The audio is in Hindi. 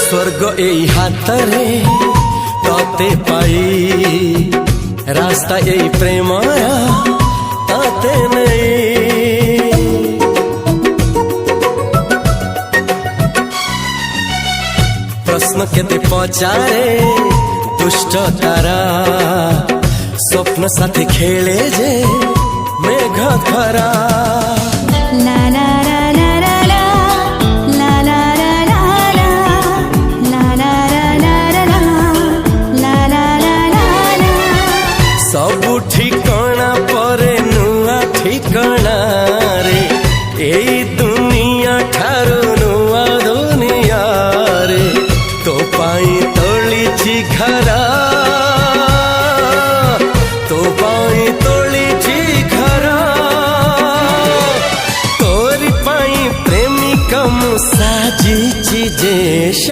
स्वर्ग एई हातरे तते पाई रास्ता एई प्रेमाया ताते नहीं। प्रश्न केते पचारे दुष्ट तारा स्वप्न साथी खेले जे मेघ खरा। ला ला ला ला ला ला ला ला ला ला ला ला ला ला ला। सबु ठिकाना परे नुआ ठिकाना रे एई दुनिया ठारू नुआ दुनिया रे। तो पाई तोलिछि घरा तो पाई तोलिछि घरा तोरी पाई प्रेमिका मु साजिछि जे।